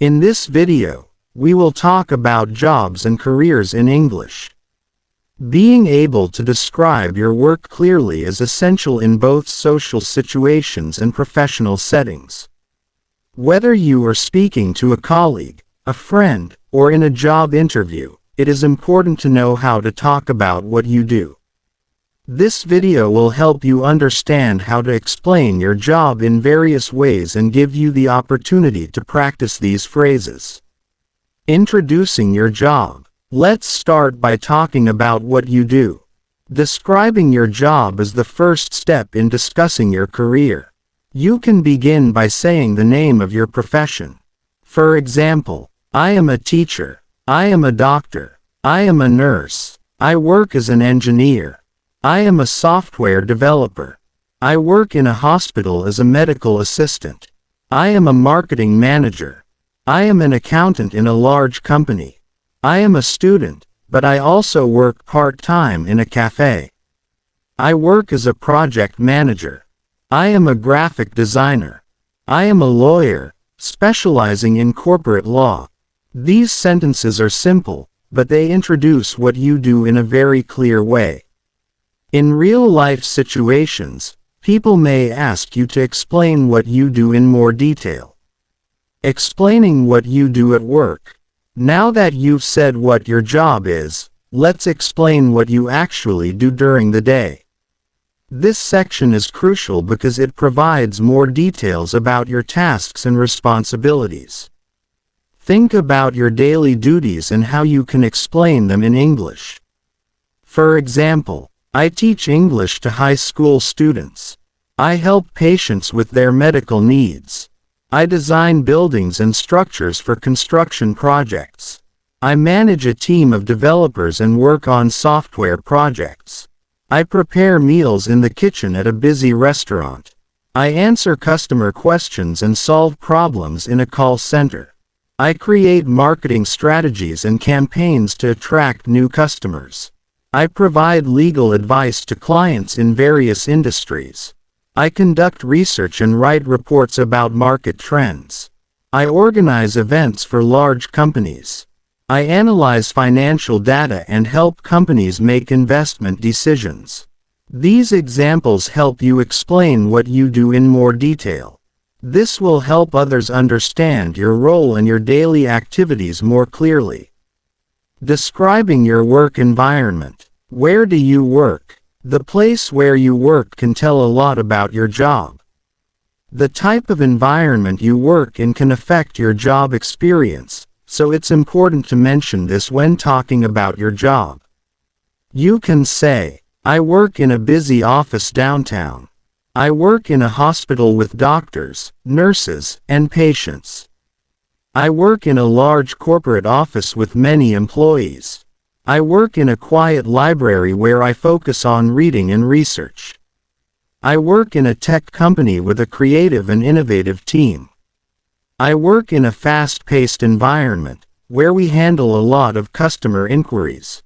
In this video, we will talk about jobs and careers in English. Being able to describe your work clearly is essential in both social situations and professional settings. Whether you are speaking to a colleague, a friend, or in a job interview, it is important to know how to talk about what you do. This video will help you understand how to explain your job in various ways and give you the opportunity to practice these phrases. Introducing your job. Let's start by talking about what you do. Describing your job is the first step in discussing your career. You can begin by saying the name of your profession. For example, I am a teacher. I am a doctor. I am a nurse. I work as an engineer. I am a software developer. I work in a hospital as a medical assistant. I am a marketing manager. I am an accountant in a large company. I am a student, but I also work part-time in a cafe. I work as a project manager. I am a graphic designer. I am a lawyer, specializing in corporate law. These sentences are simple, but they introduce what you do in a very clear way. In real-life situations, people may ask you to explain what you do in more detail. Explaining what you do at work. Now that you've said what your job is, let's explain what you actually do during the day. This section is crucial because it provides more details about your tasks and responsibilities. Think about your daily duties and how you can explain them in English. For example, I teach English to high school students. I help patients with their medical needs. I design buildings and structures for construction projects. I manage a team of developers and work on software projects. I prepare meals in the kitchen at a busy restaurant. I answer customer questions and solve problems in a call center. I create marketing strategies and campaigns to attract new customers. I provide legal advice to clients in various industries. I conduct research and write reports about market trends. I organize events for large companies. I analyze financial data and help companies make investment decisions. These examples help you explain what you do in more detail. This will help others understand your role and your daily activities more clearly. Describing your work environment. Where do you work? The place where you work can tell a lot about your job. The type of environment you work in can affect your job experience, so it's important to mention this when talking about your job. You can say, I work in a busy office downtown. I work in a hospital with doctors, nurses, and patients. I work in a large corporate office with many employees. I work in a quiet library where I focus on reading and research. I work in a tech company with a creative and innovative team. I work in a fast-paced environment, where we handle a lot of customer inquiries.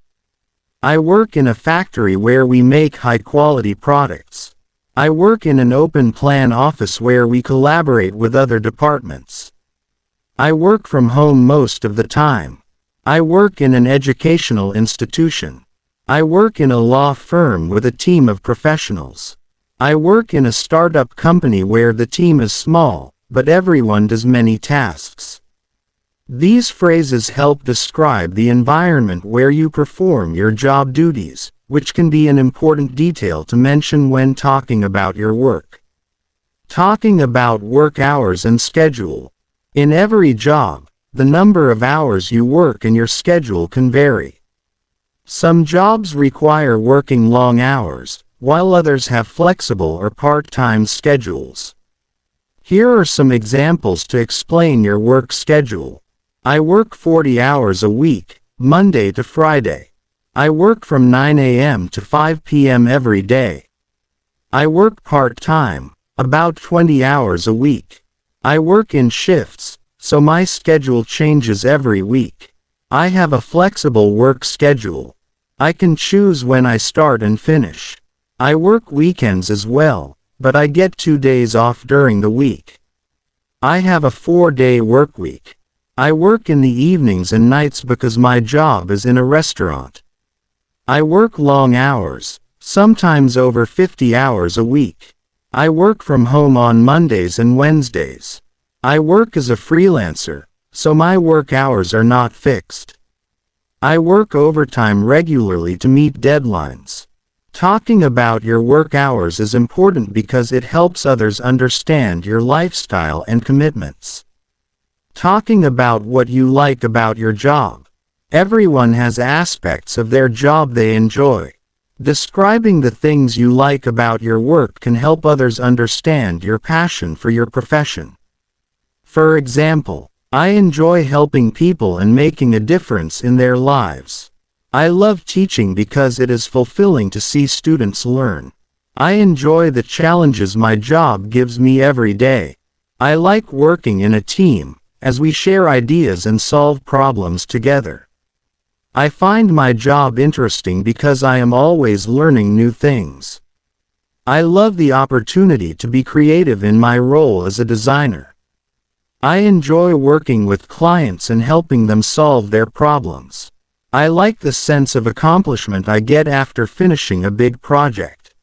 I work in a factory where we make high-quality products. I work in an open-plan office where we collaborate with other departments. I work from home most of the time. I work in an educational institution. I work in a law firm with a team of professionals. I work in a startup company where the team is small, but everyone does many tasks. These phrases help describe the environment where you perform your job duties, which can be an important detail to mention when talking about your work. Talking about work hours and schedule. In every job, the number of hours you work and your schedule can vary. Some jobs require working long hours, while others have flexible or part-time schedules. Here are some examples to explain your work schedule. I work 40 hours a week, Monday to Friday. I work from 9 a.m. to 5 p.m. every day. I work part-time, about 20 hours a week. I work in shifts, so my schedule changes every week. I have a flexible work schedule. I can choose when I start and finish. I work weekends as well, but I get 2 days off during the week. I have a 4-day work week. I work in the evenings and nights because my job is in a restaurant. I work long hours, sometimes over 50 hours a week. I work from home on Mondays and Wednesdays. I work as a freelancer, so my work hours are not fixed. I work overtime regularly to meet deadlines. Talking about your work hours is important because it helps others understand your lifestyle and commitments. Talking about what you like about your job. Everyone has aspects of their job they enjoy. Describing the things you like about your work can help others understand your passion for your profession. For example, I enjoy helping people and making a difference in their lives. I love teaching because it is fulfilling to see students learn. I enjoy the challenges my job gives me every day. I like working in a team, as we share ideas and solve problems together. I find my job interesting because I am always learning new things. I love the opportunity to be creative in my role as a designer. I enjoy working with clients and helping them solve their problems. I like the sense of accomplishment I get after finishing a big project.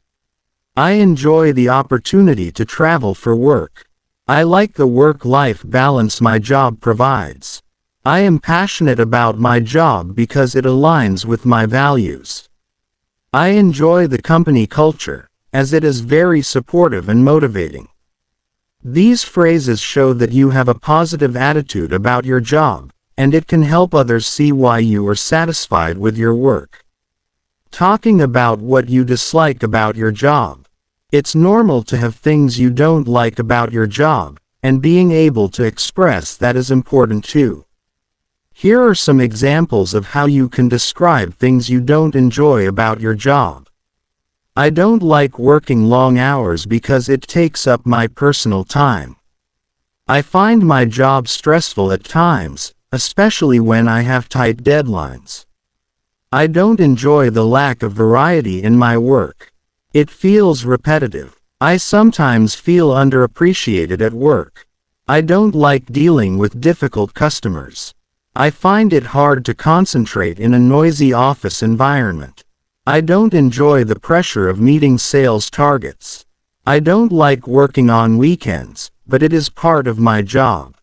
I enjoy the opportunity to travel for work. I like the work-life balance my job provides. I am passionate about my job because it aligns with my values. I enjoy the company culture, as it is very supportive and motivating. These phrases show that you have a positive attitude about your job, and it can help others see why you are satisfied with your work. Talking about what you dislike about your job. It's normal to have things you don't like about your job, and being able to express that is important too. Here are some examples of how you can describe things you don't enjoy about your job. I don't like working long hours because it takes up my personal time. I find my job stressful at times, especially when I have tight deadlines. I don't enjoy the lack of variety in my work. It feels repetitive. I sometimes feel underappreciated at work. I don't like dealing with difficult customers. I find it hard to concentrate in a noisy office environment. I don't enjoy the pressure of meeting sales targets. I don't like working on weekends, but it is part of my job.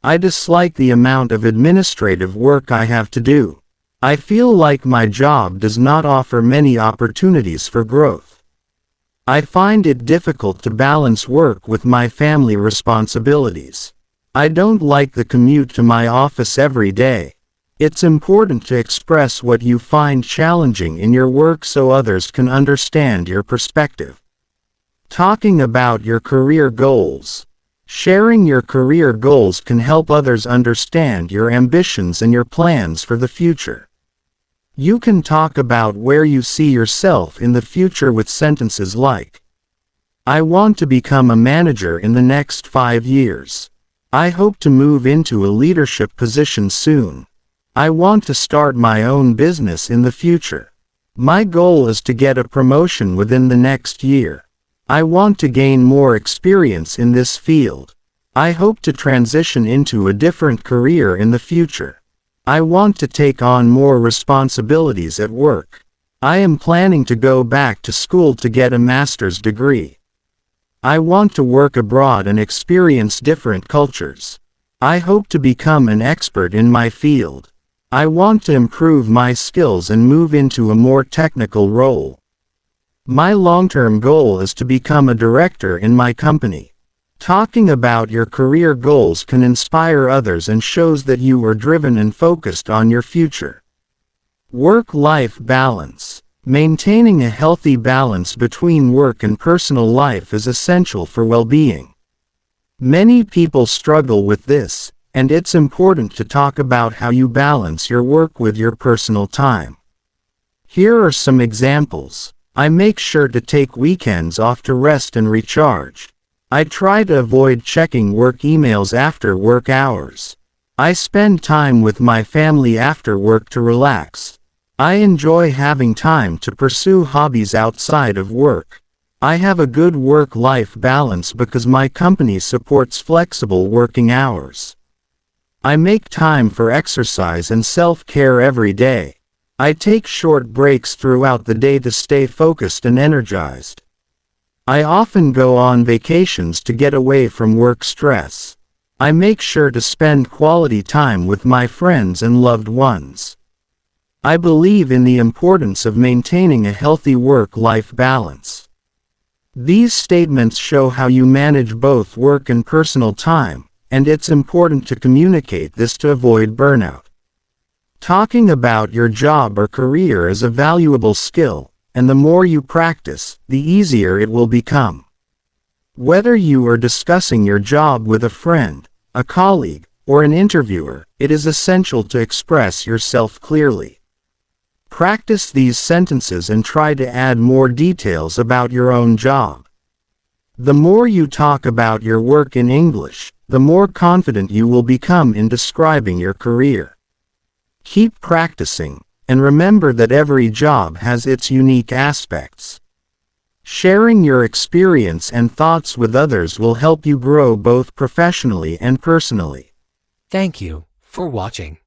I dislike the amount of administrative work I have to do. I feel like my job does not offer many opportunities for growth. I find it difficult to balance work with my family responsibilities. I don't like the commute to my office every day. It's important to express what you find challenging in your work so others can understand your perspective. Talking about your career goals. Sharing your career goals can help others understand your ambitions and your plans for the future. You can talk about where you see yourself in the future with sentences like, I want to become a manager in the next 5 years. I hope to move into a leadership position soon. I want to start my own business in the future. My goal is to get a promotion within the next year. I want to gain more experience in this field. I hope to transition into a different career in the future. I want to take on more responsibilities at work. I am planning to go back to school to get a master's degree. I want to work abroad and experience different cultures. I hope to become an expert in my field. I want to improve my skills and move into a more technical role. My long-term goal is to become a director in my company. Talking about your career goals can inspire others and shows that you are driven and focused on your future. Work-life balance. Maintaining a healthy balance between work and personal life is essential for well-being. Many people struggle with this, and it's important to talk about how you balance your work with your personal time. Here are some examples. I make sure to take weekends off to rest and recharge. I try to avoid checking work emails after work hours. I spend time with my family after work to relax. I enjoy having time to pursue hobbies outside of work. I have a good work-life balance because my company supports flexible working hours. I make time for exercise and self-care every day. I take short breaks throughout the day to stay focused and energized. I often go on vacations to get away from work stress. I make sure to spend quality time with my friends and loved ones. I believe in the importance of maintaining a healthy work-life balance. These statements show how you manage both work and personal time, and it's important to communicate this to avoid burnout. Talking about your job or career is a valuable skill, and the more you practice, the easier it will become. Whether you are discussing your job with a friend, a colleague, or an interviewer, it is essential to express yourself clearly. Practice these sentences and try to add more details about your own job. The more you talk about your work in English, the more confident you will become in describing your career. Keep practicing, and remember that every job has its unique aspects. Sharing your experience and thoughts with others will help you grow both professionally and personally. Thank you for watching.